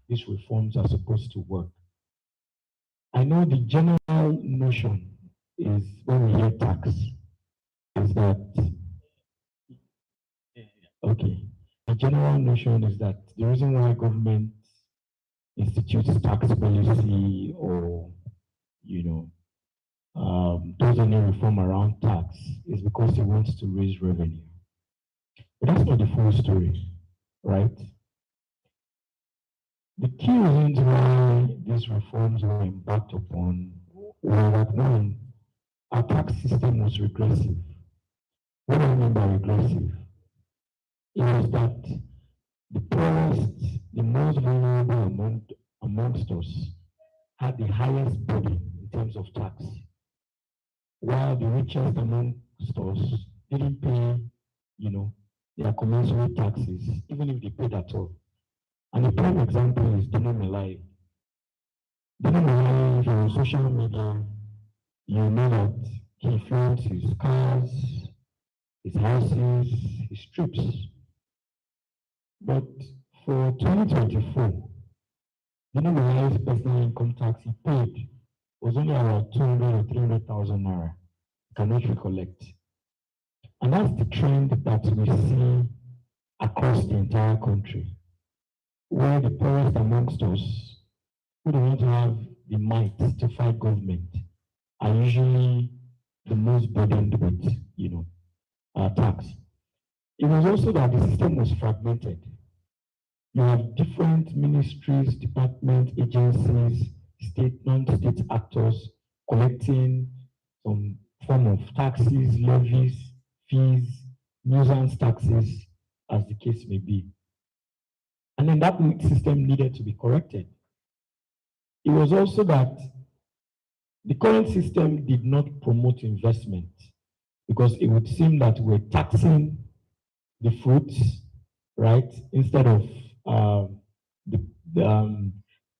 these reforms are supposed to work. I know the general notion is when we hear tax, is that okay. The general notion is that the reason why government institutes tax policy or you know does any reform around tax is because it wants to raise revenue. But that's not the full story, right? The key reasons why these reforms were embarked upon were that one, our tax system was regressive. What do I mean by regressive? It was that the poorest, the most vulnerable amongst us had the highest burden in terms of tax, while the richest amongst us didn't pay, their commensurate taxes, even if they paid at all. And a prime example is Dino Melai. Dino Melai, if you're on social media, you know that he flaunts his cars, his houses, his trips. But for 2024, Dino Melai's personal income tax he paid was only about 200 or 300,000 naira. Cannot recollect. And that's the trend that we see across the entire country, where the poorest amongst us, who don't want to have the might to fight government, are usually the most burdened with, tax. It was also that the system was fragmented. You have different ministries, departments, agencies, state, non-state actors collecting some form of taxes, levies, fees, nuisance taxes, as the case may be. And then that system needed to be corrected. It was also that the current system did not promote investment because it would seem that we're taxing the fruits, right, instead of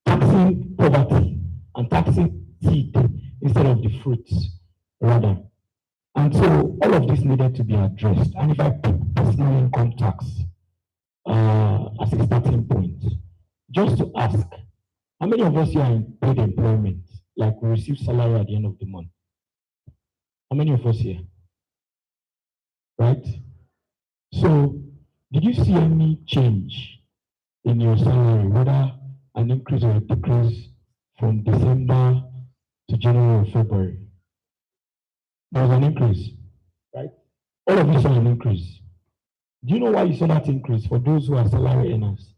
taxing poverty and taxing seed instead of the fruits, rather. And so all of this needed to be addressed. And if I pick personal income tax as a starting point, just to ask, how many of us here are in paid employment, like we receive salary at the end of the month? How many of us here? Right? So, did you see any change in your salary, whether an increase or a decrease from December to January or February? There was an increase, right? All of you saw an increase. Do you know why you saw that increase for those who are salary earners?